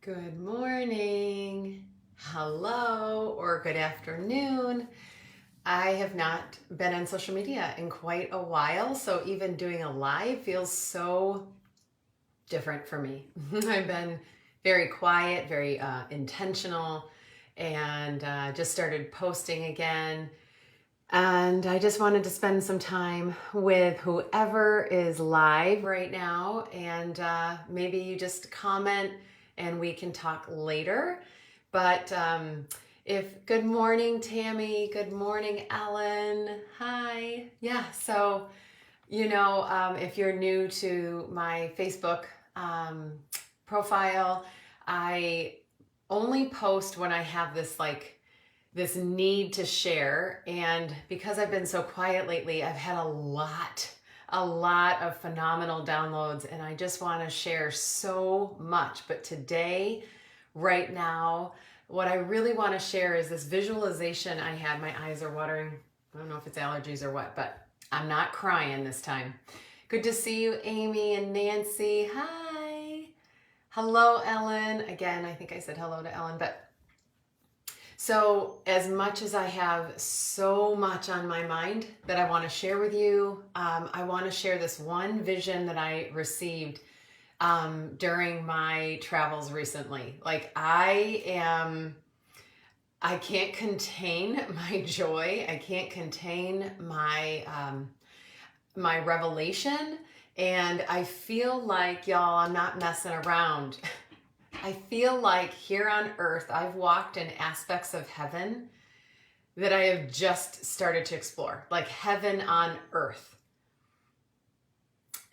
Good morning, hello, or good afternoon. I have not been on social media in quite a while, so even doing a live feels so different for me. I've been very quiet, very intentional, and just started posting again. And I just wanted to spend some time with whoever is live right now, and maybe you just comment and we can talk later. But if good morning, Tammy, good morning, Ellen. Hi. Yeah, so if you're new to my Facebook profile, I only post when I have this need to share. And because I've been so quiet lately, I've had a lot of phenomenal downloads, and I just want to share so much. But today, right now, what I really want to share is this visualization I had. My eyes are watering. I don't know if it's allergies or what, but I'm not crying this time. Good to see you, Amy and Nancy. Hi. Hello, Ellen. Again, I think I said hello to Ellen, but so as much as I have so much on my mind that I want to share with you, I want to share this one vision that I received during my travels recently. I can't contain my joy. I can't contain my my revelation, and I feel like, y'all, I'm not messing around. I feel like here on earth, I've walked in aspects of heaven that I have just started to explore, like heaven on earth.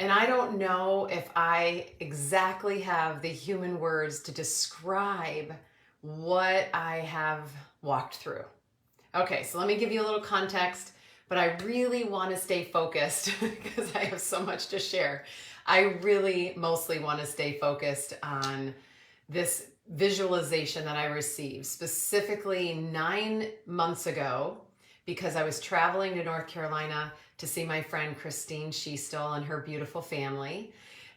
And I don't know if I exactly have the human words to describe what I have walked through. Okay, so let me give you a little context, but I really want to stay focused because I have so much to share. I really mostly want to stay focused on this visualization that I received specifically 9 months ago, because I was traveling to North Carolina to see my friend Christine Sheastel and her beautiful family.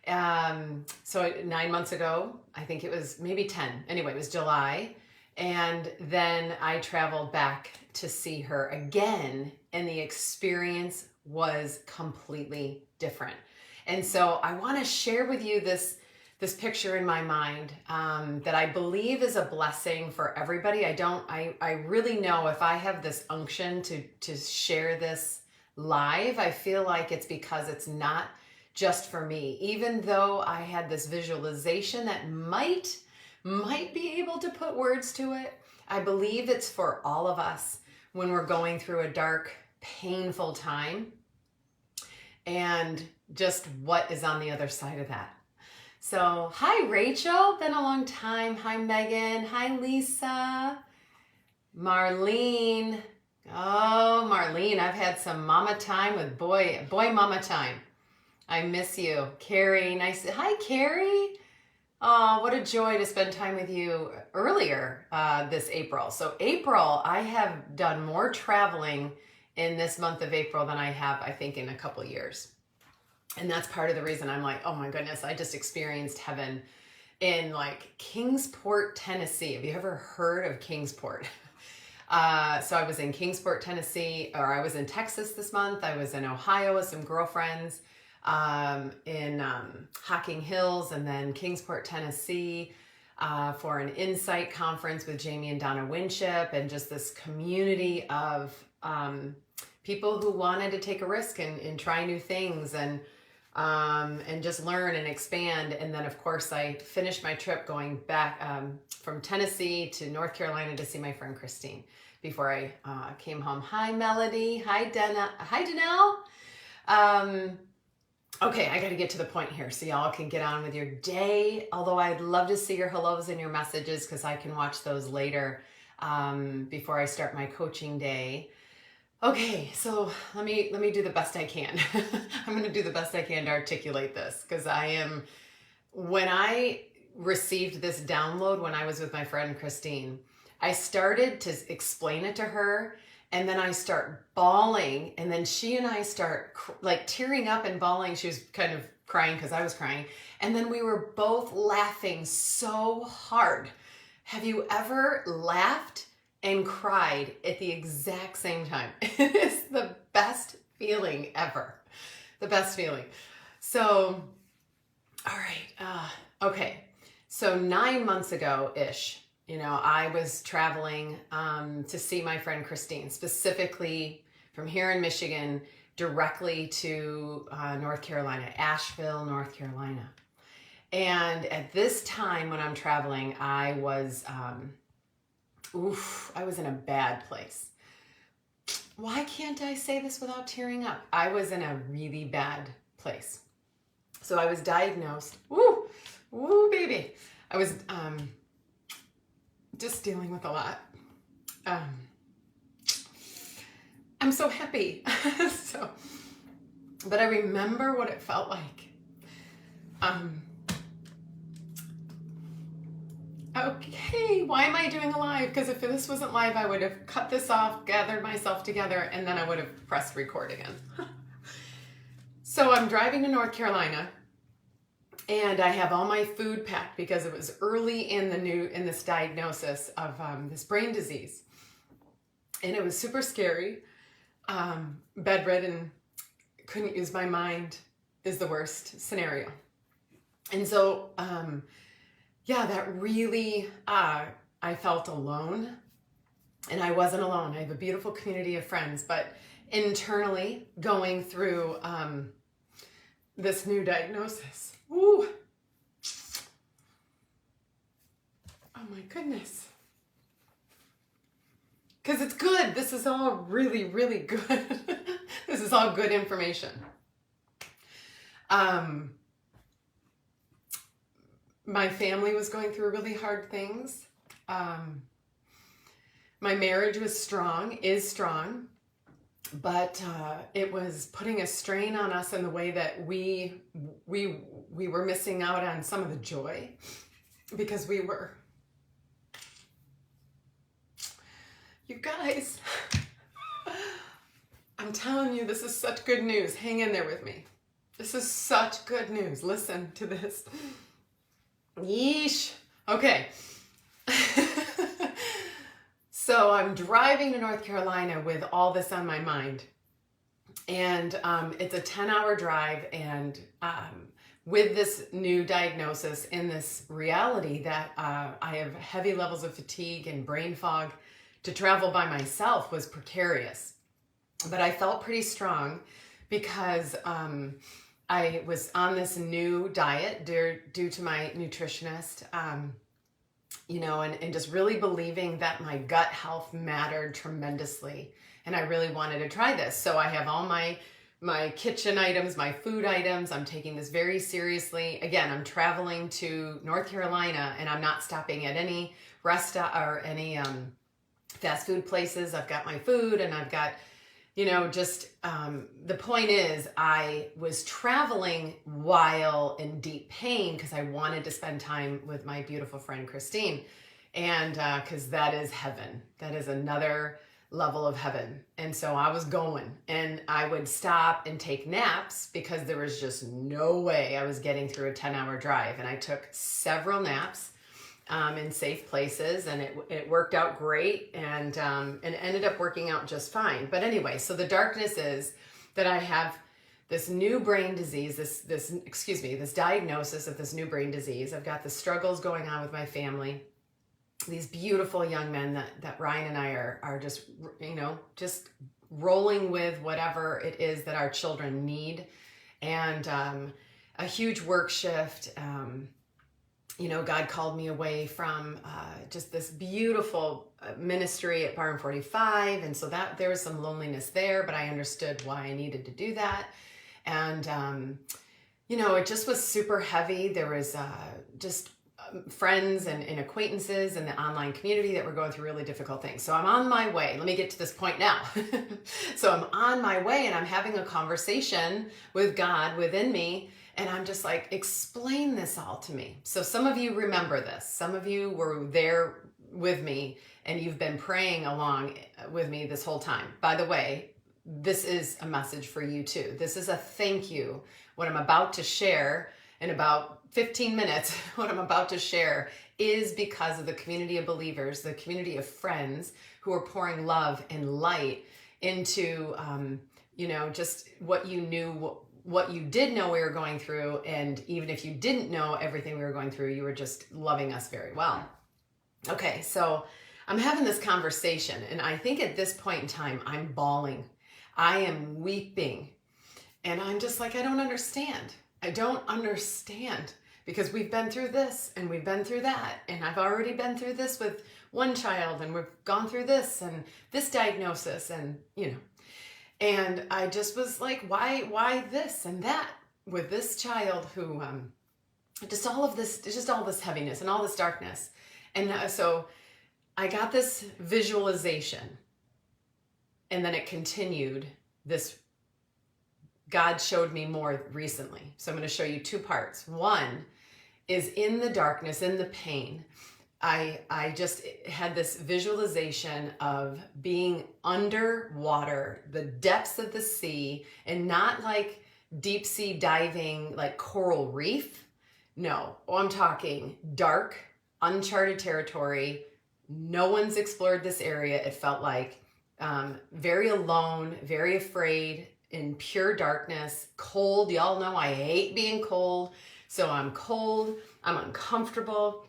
So 9 months ago, I think it was maybe 10. Anyway, it was July. And then I traveled back to see her again, and the experience was completely different. And so I want to share with you this picture in my mind that I believe is a blessing for everybody. I really know if I have this unction to share this live, I feel like it's because it's not just for me. Even though I had this visualization that might be able to put words to it, I believe it's for all of us when we're going through a dark, painful time, and just what is on the other side of that. So, hi Rachel, been a long time. Hi Megan, hi Lisa, Marlene. Oh, Marlene, I've had some mama time with boy mama time. I miss you. Carrie, nice. Hi Carrie. Oh, what a joy to spend time with you earlier this April. So April, I have done more traveling in this month of April than I have, I think, in a couple years. And that's part of the reason I'm like, oh my goodness, I just experienced heaven in like Kingsport, Tennessee. Have you ever heard of Kingsport? So I was in Kingsport, Tennessee, or I was in Texas this month. I was in Ohio with some girlfriends in Hocking Hills, and then Kingsport, Tennessee for an Insight conference with Jamie and Donna Winship, and just this community of people who wanted to take a risk and try new things and just learn and expand. And then, of course, I finished my trip going back from Tennessee to North Carolina to see my friend Christine before I came home. Hi, Melody. Hi, Danelle. Okay, I got to get to the point here so y'all can get on with your day. Although I'd love to see your hellos and your messages, because I can watch those later before I start my coaching day. Okay, so let me do the best I can. I'm going to do the best I can to articulate this, because when I received this download when I was with my friend Christine, I started to explain it to her, and then I start bawling, and then she and I start like tearing up and bawling. She was kind of crying because I was crying. And then we were both laughing so hard. Have you ever laughed and cried at the exact same time? It is the best feeling ever. The best feeling. So, all right. Okay. So 9 months ago-ish, I was traveling to see my friend Christine, specifically from here in Michigan, directly to North Carolina, Asheville, North Carolina. And at this time when I'm traveling, I was in a bad place. Why can't I say this without tearing up? I was in a really bad place. So I was diagnosed. Woo, baby. I was just dealing with a lot. I'm so happy. But I remember what it felt like. Okay, why am I doing a live? Because if this wasn't live, I would have cut this off, gathered myself together, and then I would have pressed record again. So I'm driving to North Carolina, and I have all my food packed because it was early in this diagnosis of this brain disease. And it was super scary. Bedridden, couldn't use my mind, is the worst scenario. And so, that really, I felt alone, and I wasn't alone. I have a beautiful community of friends, but internally going through this new diagnosis. Woo! Oh my goodness. Because it's good. This is all really, really good. This is all good information. My family was going through really hard things. My marriage was strong, is strong, but it was putting a strain on us in the way that we were missing out on some of the joy because we were. You guys, I'm telling you, this is such good news. Hang in there with me. This is such good news. Listen to this. Yeesh. Okay. So I'm driving to North Carolina with all this on my mind. And it's a 10-hour drive. And with this new diagnosis and this reality that I have heavy levels of fatigue and brain fog, to travel by myself was precarious. But I felt pretty strong because I was on this new diet due to my nutritionist, and just really believing that my gut health mattered tremendously. And I really wanted to try this. So I have all my kitchen items, my food items. I'm taking this very seriously. Again, I'm traveling to North Carolina and I'm not stopping at any restaurant or any fast food places. I've got my food and I've got, the point is I was traveling while in deep pain because I wanted to spend time with my beautiful friend Christine. And because that is heaven. That is another level of heaven. And so I was going and I would stop and take naps because there was just no way I was getting through a 10-hour drive. And I took several naps in safe places, and it worked out great, and ended up working out just fine. But anyway, so the darkness is that I have this new brain disease, this diagnosis of this new brain disease. I've got the struggles going on with my family. These beautiful young men that Ryan and I are just, just rolling with whatever it is that our children need, and a huge work shift. God called me away from just this beautiful ministry at Bar 45. And so that there was some loneliness there, but I understood why I needed to do that. And, it just was super heavy. There was just friends and acquaintances in the online community that were going through really difficult things. So I'm on my way. Let me get to this point now. So I'm on my way and I'm having a conversation with God within me. And I'm just like, explain this all to me. So some of you remember this. Some of you were there with me and you've been praying along with me this whole time. By the way, this is a message for you too. This is a thank you what I'm about to share in about 15 minutes, what I'm about to share is because of the community of believers, the community of friends who are pouring love and light into, just what you knew, what you did know we were going through. And even if you didn't know everything we were going through, you were just loving us very well. Okay, so I'm having this conversation, and I think at this point in time, I'm bawling. I am weeping. And I'm just like, I don't understand. I don't understand, because we've been through this and we've been through that. And I've already been through this with one child, and we've gone through this and this diagnosis, and, and I just was like, why this and that with this child who, just all this heaviness and all this darkness. And so I got this visualization, and then it continued. God showed me more recently. So I'm going to show you two parts. One is in the darkness, in the pain. I just had this visualization of being underwater, the depths of the sea, and not like deep sea diving, like coral reef. No, I'm talking dark, uncharted territory. No one's explored this area. It felt like very alone, very afraid, in pure darkness, cold. Y'all know I hate being cold. So I'm cold, I'm uncomfortable,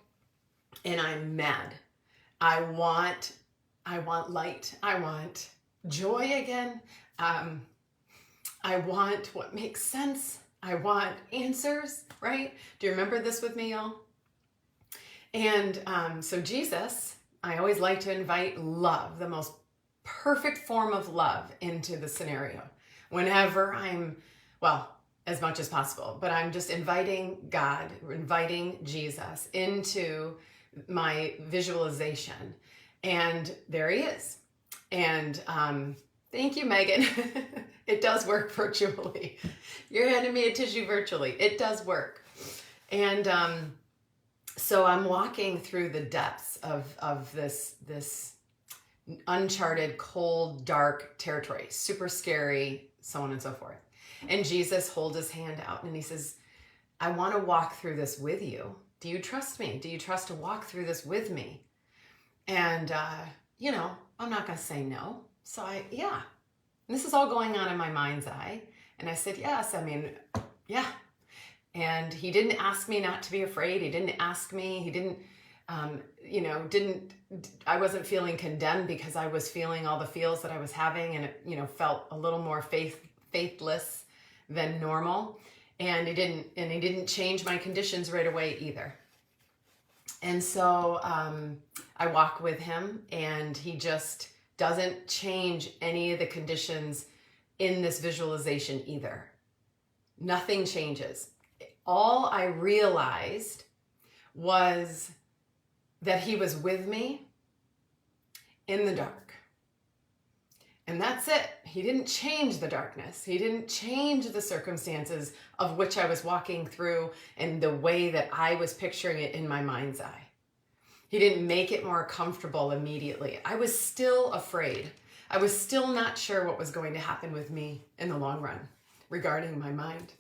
and I'm mad. I want light. I want joy again. I want what makes sense. I want answers, right? Do you remember this with me, y'all? And so Jesus, I always like to invite love, the most perfect form of love, into the scenario. Whenever as much as possible, but I'm just inviting God, inviting Jesus into my visualization. And there he is. And thank you, Megan. It does work virtually. You're handing me a tissue virtually. It does work. And so I'm walking through the depths of this uncharted, cold, dark territory, super scary, so on and so forth. And Jesus holds his hand out and he says, I want to walk through this with you. Do you trust me? Do you trust to walk through this with me? And, I'm not going to say no. So yeah. And this is all going on in my mind's eye. And I said, yes, yeah. And he didn't ask me not to be afraid. He didn't ask me. He didn't, I wasn't feeling condemned because I was feeling all the feels that I was having, and it, felt a little more faithless than normal. And he didn't change my conditions right away either. And so I walk with him, and he just doesn't change any of the conditions in this visualization either. Nothing changes. All I realized was that he was with me in the dark. And that's it. He didn't change the darkness. He didn't change the circumstances of which I was walking through and the way that I was picturing it in my mind's eye. He didn't make it more comfortable immediately. I was still afraid. I was still not sure what was going to happen with me in the long run regarding my mind.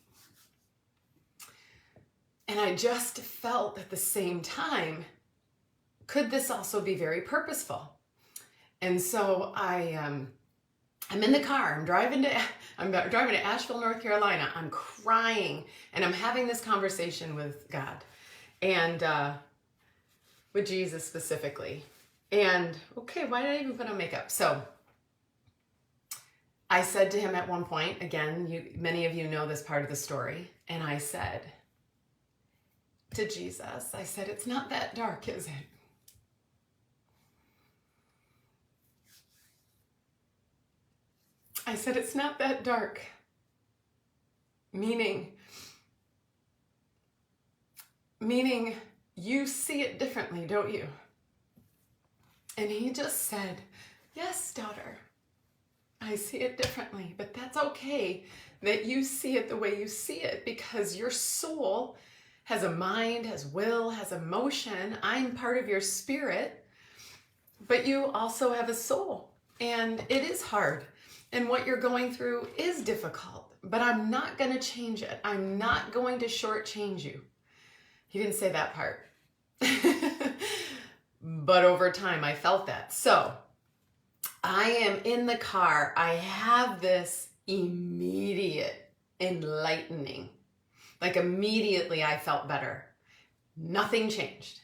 And I just felt at the same time, could this also be very purposeful? And so I'm in the car. I'm driving to Asheville, North Carolina. I'm crying, and I'm having this conversation with God, and with Jesus specifically. And okay, why did I even put on makeup? So I said to him at one point, again, many of you know this part of the story, and I said to Jesus, I said, it's not that dark, is it? I said, it's not that dark. Meaning you see it differently, don't you? And he just said, yes, daughter, I see it differently, but that's okay that you see it the way you see it, because your soul has a mind, has will, has emotion. I'm part of your spirit, but you also have a soul, and it is hard. And what you're going through is difficult. but I'm not going to change it. I'm not going to shortchange you. He didn't say that part. But over time, I felt that. So I am in the car. I have this immediate enlightening. Like immediately I felt better. Nothing changed.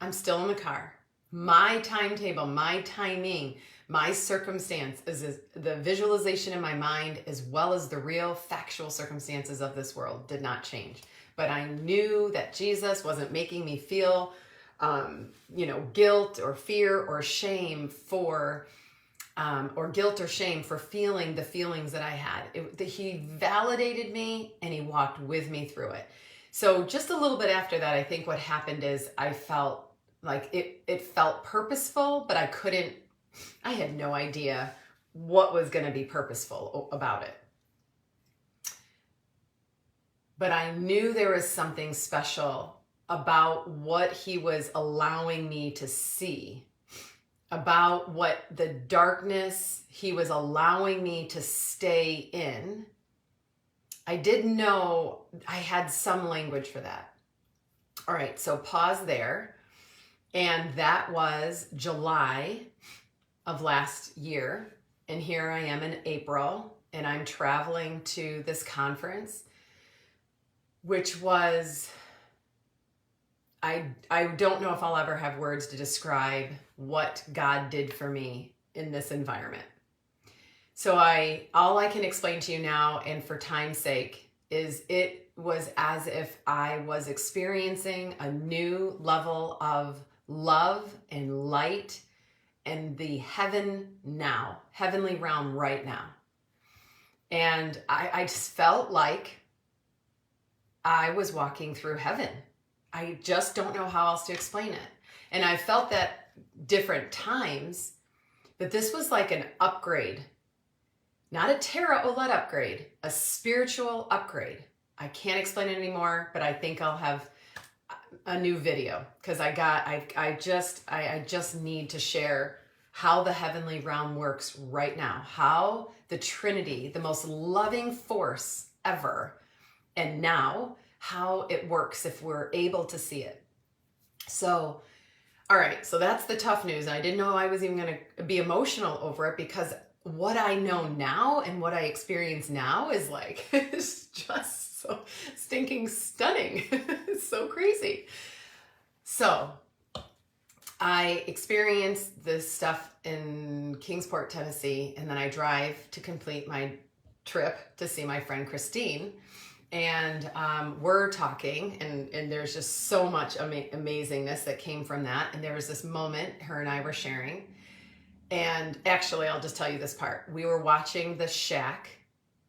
I'm still in the car. My timetable, my timing, my circumstance is the visualization in my mind, as well as the real factual circumstances of this world, did not change. But I knew that Jesus wasn't making me feel, guilt or fear or shame for, feeling the feelings that I had. He validated me and he walked with me through it. So just a little bit after that, I think what happened is I felt like it felt purposeful, but I had no idea what was going to be purposeful about it. But I knew there was something special about what he was allowing me to see, about what the darkness he was allowing me to stay in. I didn't know I had some language for that. All right, so pause there. And that was July of last year. And here I am in April, and I'm traveling to this conference, which was, I don't know if I'll ever have words to describe what God did for me in this environment. So all I can explain to you now, and for time's sake, is it was as if I was experiencing a new level of love and light and the heavenly realm right now. And I just felt like I was walking through heaven. I just don't know how else to explain it. And I felt that different times, but this was like an upgrade. Not a Terra Ouellette upgrade, a spiritual upgrade. I can't explain it anymore, but I think I'll have a new video because I just need to share how the heavenly realm works right now, how the Trinity, the most loving force ever, and now how it works if we're able to see it. So, all right, so that's the tough news. I didn't know I was even going to be emotional over it because what I know now and what I experience now is like, it's just so stinking stunning. It's so crazy. So I experienced this stuff in Kingsport, Tennessee, and then I drive to complete my trip to see my friend Christine. And we're talking, and there's just so much amazingness that came from that. And there was this moment her and I were sharing. And actually, I'll just tell you this part. We were watching The Shack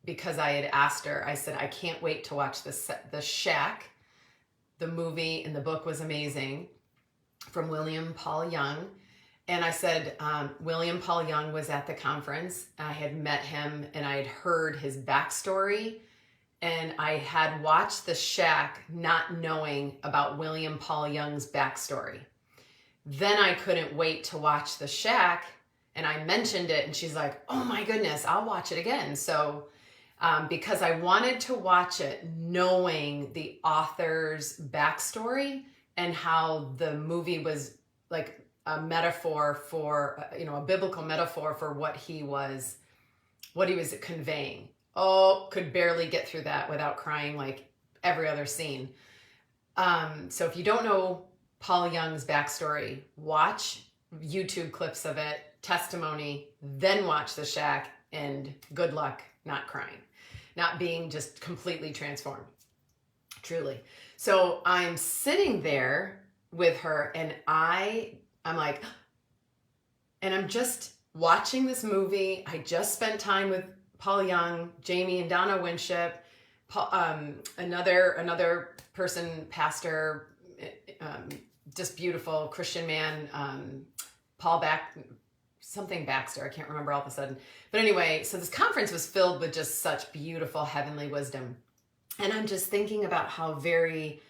because I had asked her, I said, I can't wait to watch The Shack. The movie and the book was amazing, from William Paul Young. And I said, William Paul Young was at the conference. I had met him and I had heard his backstory. And I had watched The Shack not knowing about William Paul Young's backstory. Then I couldn't wait to watch The Shack. And I mentioned it and she's like, oh my goodness, I'll watch it again. So because I wanted to watch it knowing the author's backstory and how the movie was like a metaphor for, a biblical metaphor for what he was conveying. Oh, could barely get through that without crying like every other scene. So if you don't know Paul Young's backstory, watch YouTube clips of it, testimony, then watch The Shack, and good luck not crying, not being just completely transformed, truly. So I'm sitting there with her and I'm like, and I'm just watching this movie. I just spent time with Paul Young, Jamie and Donna Winship, another person, pastor, just beautiful Christian man, something Baxter, I can't remember all of a sudden. But anyway, so this conference was filled with just such beautiful heavenly wisdom. And I'm just thinking about how very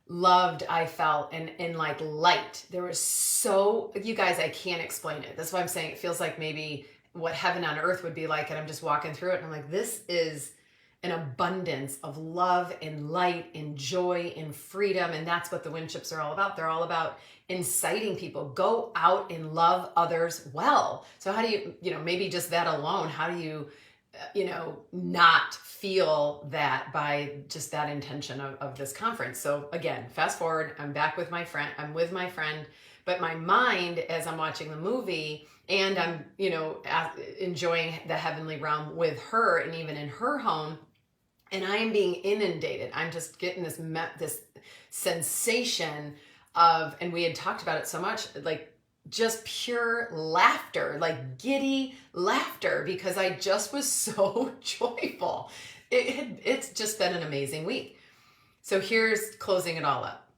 loved I felt and like light. There was you guys, I can't explain it. That's why I'm saying it feels like maybe what heaven on earth would be like, and I'm just walking through it and I'm like, this is an abundance of love and light and joy and freedom. And that's what the windships are all about. They're all about inciting people. Go out and love others well. So how do you, maybe just that alone, how do you, not feel that by just that intention of this conference? So again, fast forward, I'm back with my friend, but my mind, as I'm watching the movie and I'm, enjoying the heavenly realm with her and even in her home, and I am being inundated. I'm just getting this sensation of, and we had talked about it so much, like just pure laughter, like giddy laughter, because I just was so joyful. It's just been an amazing week. So here's closing it all up.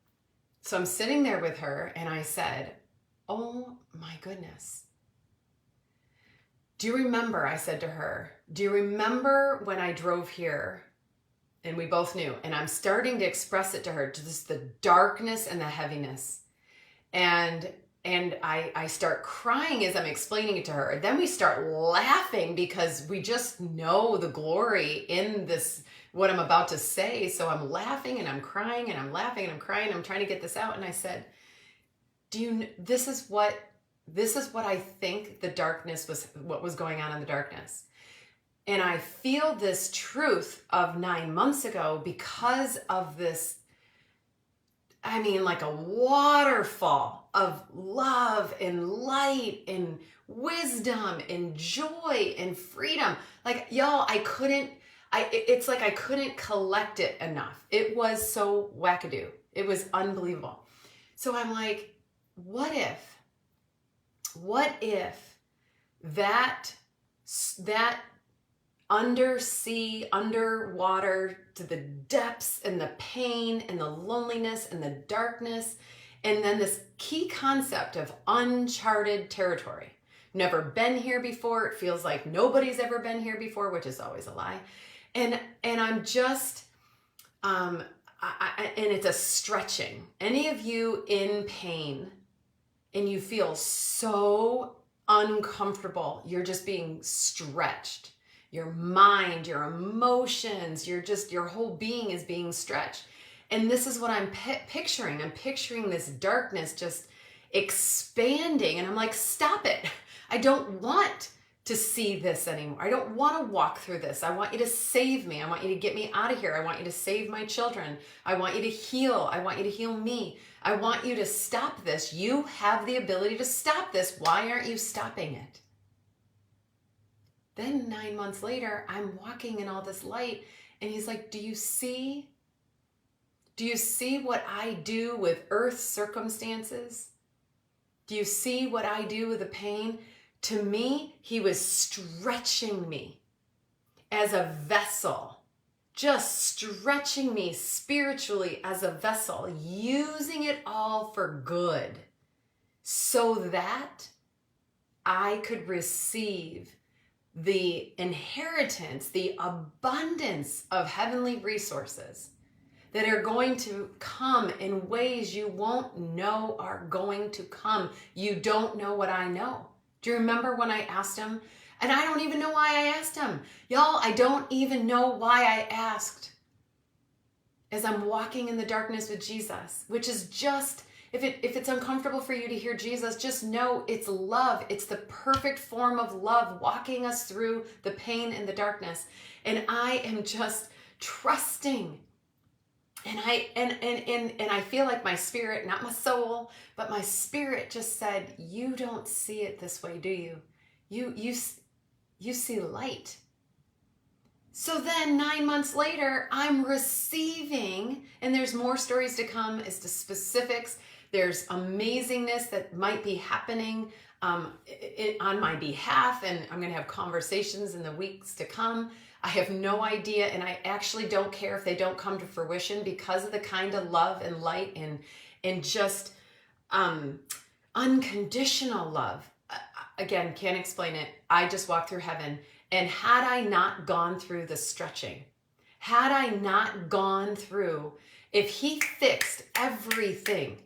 So I'm sitting there with her and I said, oh my goodness. Do you remember, I said to her, do you remember when I drove here? And we both knew, and I'm starting to express it to her, just the darkness and the heaviness. And I start crying as I'm explaining it to her. And then we start laughing because we just know the glory in this, what I'm about to say. So I'm laughing and I'm crying and I'm laughing and I'm crying. I'm trying to get this out. And I said, this is what I think the darkness was, what was going on in the darkness. And I feel this truth of 9 months ago because of this, like a waterfall of love and light and wisdom and joy and freedom. Like, y'all, it's like I couldn't collect it enough. It was so wackadoo. It was unbelievable. So I'm like, what if that undersea, underwater, to the depths and the pain and the loneliness and the darkness, and then this key concept of uncharted territory. Never been here before. It feels like nobody's ever been here before, which is always a lie. And I'm just, and it's a stretching. Any of you in pain and you feel so uncomfortable, you're just being stretched. Your mind, your emotions, your whole being is being stretched. And this is what I'm picturing. I'm picturing this darkness just expanding. And I'm like, stop it. I don't want to see this anymore. I don't want to walk through this. I want you to save me. I want you to get me out of here. I want you to save my children. I want you to heal. I want you to heal me. I want you to stop this. You have the ability to stop this. Why aren't you stopping it? Then 9 months later, I'm walking in all this light and he's like, do you see what I do with earth circumstances? Do you see what I do with the pain? To me, he was stretching me as a vessel, just stretching me spiritually as a vessel, using it all for good so that I could receive the inheritance, the abundance of heavenly resources that are going to come in ways you won't know are going to come. You don't know what I know. Do you remember when I asked him? And I don't even know why I asked him. Y'all, I don't even know why I asked. As I'm walking in the darkness with Jesus, which is just, if it's uncomfortable for you to hear Jesus, just know it's love. It's the perfect form of love walking us through the pain and the darkness. And I am just trusting. And I feel like my spirit, not my soul, but my spirit just said, you don't see it this way, do you? You see light. So then 9 months later, I'm receiving, and there's more stories to come as to specifics. There's amazingness that might be happening on my behalf, and I'm going to have conversations in the weeks to come. I have no idea, and I actually don't care if they don't come to fruition because of the kind of love and light and just unconditional love. Again, can't explain it. I just walked through heaven, and had I not gone through the stretching, had I not gone through, if he fixed everything,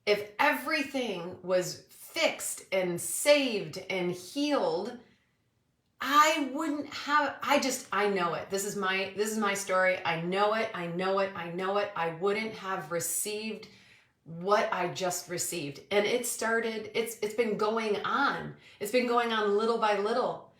if everything was fixed and saved and healed, I wouldn't have, I know it. This is my story. I know it. I wouldn't have received what I just received. And it's been going on. It's been going on little by little.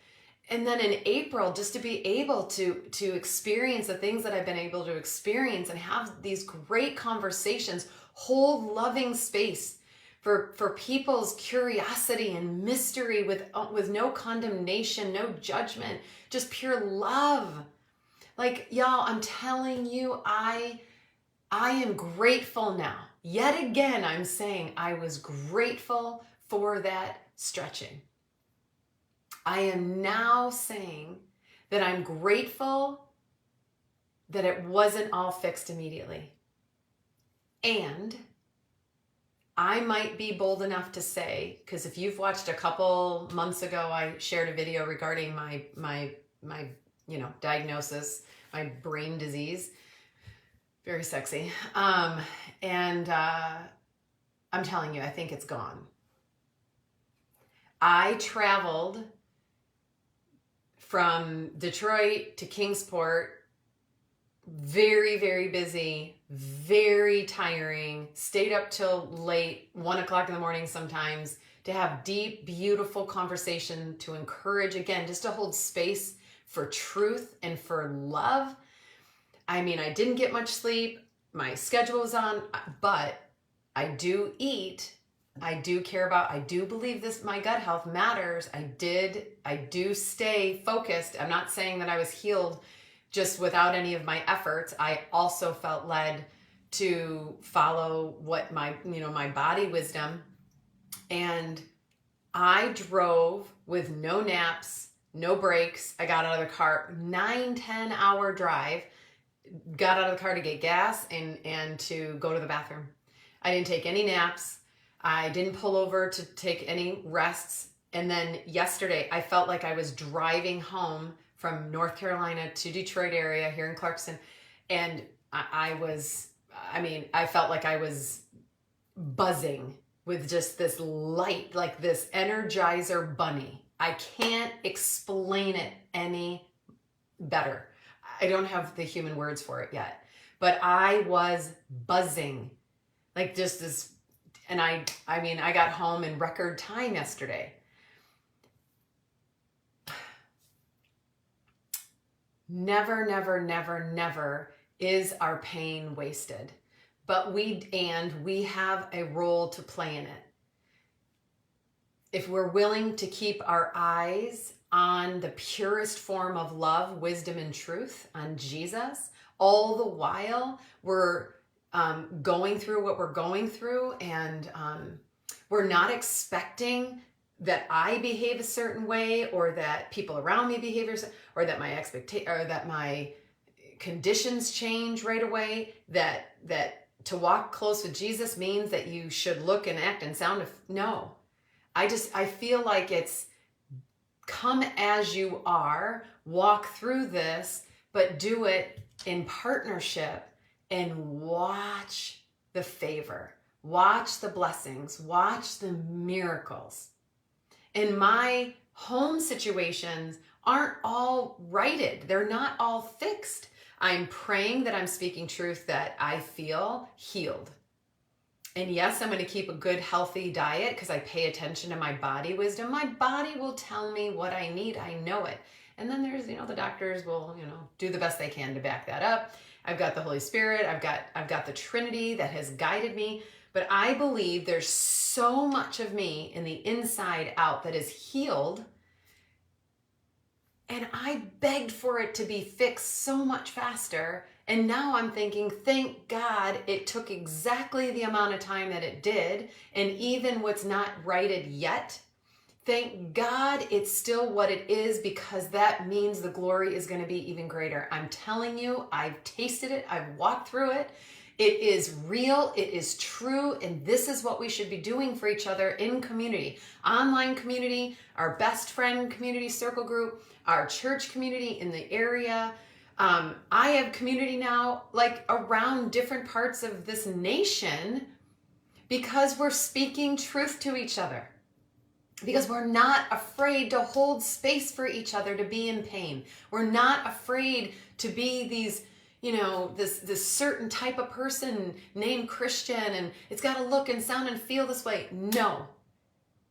And then in April, just to be able to experience the things that I've been able to experience and have these great conversations, hold loving space for people's curiosity and mystery with no condemnation, no judgment, just pure love. Like, y'all, I'm telling you, I am grateful now. Yet again, I'm saying I was grateful for that stretching. I am now saying that I'm grateful that it wasn't all fixed immediately. And I might be bold enough to say, because if you've watched a couple months ago, I shared a video regarding my diagnosis, my brain disease. Very sexy. And I'm telling you, I think it's gone. I traveled from Detroit to Kingsport, very, very busy, very tiring, stayed up till late, 1 o'clock in the morning sometimes, to have deep, beautiful conversation, to encourage, again, just to hold space for truth and for love. I mean, I didn't get much sleep. My schedule was on, but I do eat. I do care about, I do believe this, my gut health matters. I do stay focused. I'm not saying that I was healed just without any of my efforts. I also felt led to follow what my body wisdom. And I drove with no naps, no breaks. I got out of the car, 9-10 hour drive, got out of the car to get gas and to go to the bathroom. I didn't take any naps. I didn't pull over to take any rests. And then yesterday, I felt like I was driving home from North Carolina to Detroit area here in Clarkston. And I felt like I was buzzing with just this light, like this Energizer bunny. I can't explain it any better. I don't have the human words for it yet, but I was buzzing like just this. And I got home in record time yesterday. Never, never, never, never is our pain wasted. But we have a role to play in it. If we're willing to keep our eyes on the purest form of love, wisdom, and truth, on Jesus, all the while we're going through what we're going through, and we're not expecting that I behave a certain way, or that people around me behave, or that my conditions change right away. That to walk close with Jesus means that you should look and act and sound. No, I feel like it's come as you are, walk through this, but do it in partnership. And watch the favor, watch the blessings, watch the miracles. And my home situations aren't all righted. They're not all fixed. I'm praying that I'm speaking truth, that I feel healed. And yes, I'm going to keep a good, healthy diet because I pay attention to my body wisdom. My body will tell me what I need. I know it. And then there's, the doctors will, do the best they can to back that up. I've got the Holy Spirit. I've got the Trinity that has guided me. But I believe there's so much of me in the inside out that is healed. And I begged for it to be fixed so much faster. And now I'm thinking, thank God it took exactly the amount of time that it did. And even what's not righted yet, thank God it's still what it is, because that means the glory is going to be even greater. I'm telling you, I've tasted it. I've walked through it. It is real. It is true. And this is what we should be doing for each other in community, online community, our best friend community circle group, our church community in the area. I have community now, like around different parts of this nation, because we're speaking truth to each other. Because we're not afraid to hold space for each other to be in pain. We're not afraid to be these, this certain type of person named Christian, and it's got to look and sound and feel this way. No.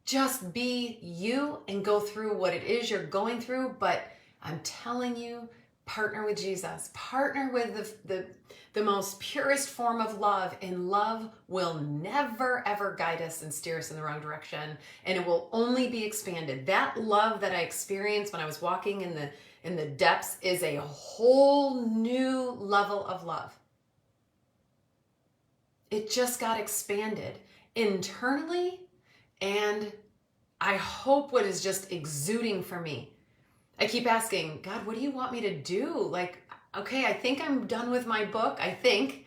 Just be you and go through what it is you're going through. But I'm telling you, partner with Jesus. Partner with the most purest form of love, and love will never ever guide us and steer us in the wrong direction, and it will only be expanded. That love that I experienced when I was walking in the depths is a whole new level of love. It just got expanded internally, and I hope what is just exuding for me. I keep asking, God, what do you want me to do? Like, okay, I think I'm done with my book. I think,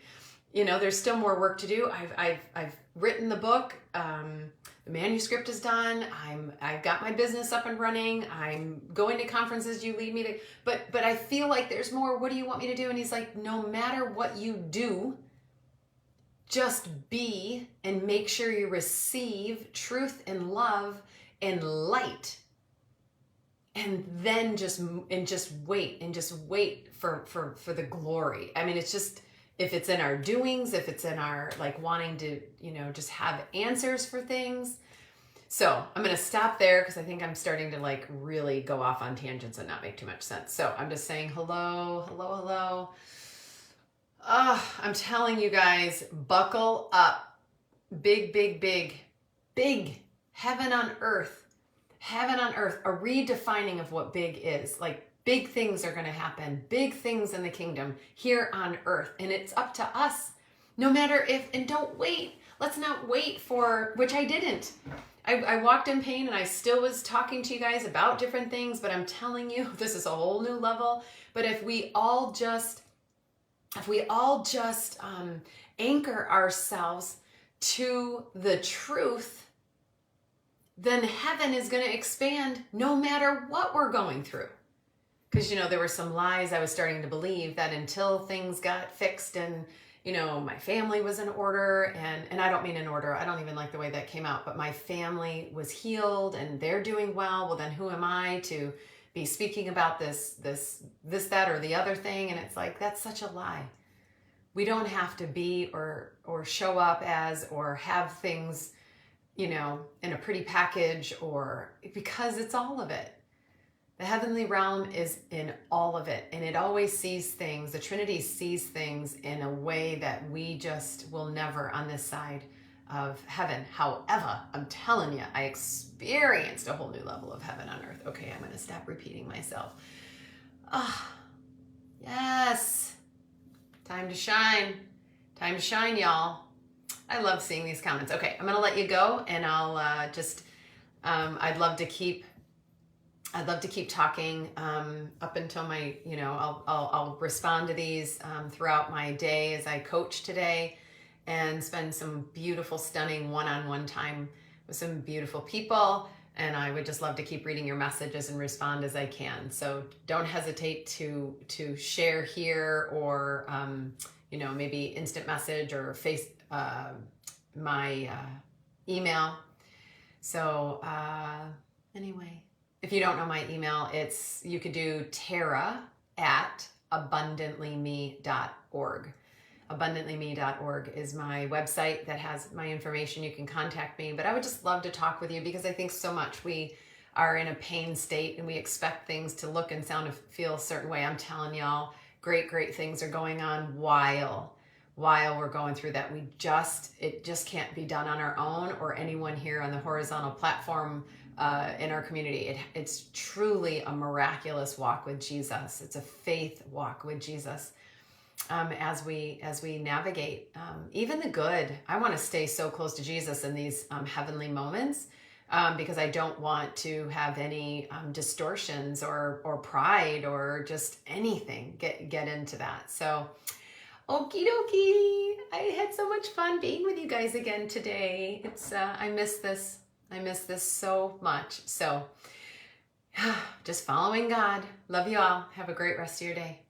there's still more work to do. I've written the book. The manuscript is done. I've got my business up and running. I'm going to conferences you lead me to, but I feel like there's more. What do you want me to do? And he's like, no matter what you do, just be and make sure you receive truth and love and light. And then just wait for the glory. I mean, it's just, if it's in our doings, if it's in our wanting to, just have answers for things. So I'm going to stop there because I think I'm starting to really go off on tangents and not make too much sense. So I'm just saying hello. I'm telling you guys, buckle up. Big heaven on earth. Heaven on earth, a redefining of what big is. Big things are going to happen. Big things in the kingdom here on earth. And it's up to us. No matter if, and don't wait. Let's not wait for, which I didn't. I walked in pain and I still was talking to you guys about different things, but I'm telling you, this is a whole new level. But if we all just anchor ourselves to the truth, then heaven is going to expand no matter what we're going through. Because, there were some lies I was starting to believe that until things got fixed and, my family was in order, and I don't mean in order. I don't even like the way that came out, but my family was healed and they're doing well. Well, then who am I to be speaking about this, that, or the other thing? And it's that's such a lie. We don't have to be or show up as or have things in a pretty package, or because it's all of it. The heavenly realm is in all of it, and it always sees things. The Trinity sees things in a way that we just will never on this side of heaven. However, I'm telling you, I experienced a whole new level of heaven on earth. Okay, I'm going to stop repeating myself. Yes. Time to shine. Time to shine, y'all. I love seeing these comments. Okay, I'm going to let you go, and I'll I'd love to keep talking up until my, I'll respond to these throughout my day as I coach today and spend some beautiful, stunning one-on-one time with some beautiful people. And I would just love to keep reading your messages and respond as I can. So don't hesitate to share here, or, maybe instant message or my email. So anyway, if you don't know my email, you could do tara@AbundantlyMe.org. AbundantlyMe.org is my website that has my information. You can contact me, but I would just love to talk with you, because I think so much we are in a pain state and we expect things to look and sound and feel a certain way. I'm telling y'all, great things are going on while we're going through that. It just can't be done on our own, or anyone here on the horizontal platform in our community. It's truly a miraculous walk with Jesus. It's a faith walk with Jesus. As we navigate even the good. I want to stay so close to Jesus in these heavenly moments, because I don't want to have any distortions or pride or just anything get into that. So okie dokie. I had so much fun being with you guys again today. I miss this so much. So just following God. Love you all. Have a great rest of your day.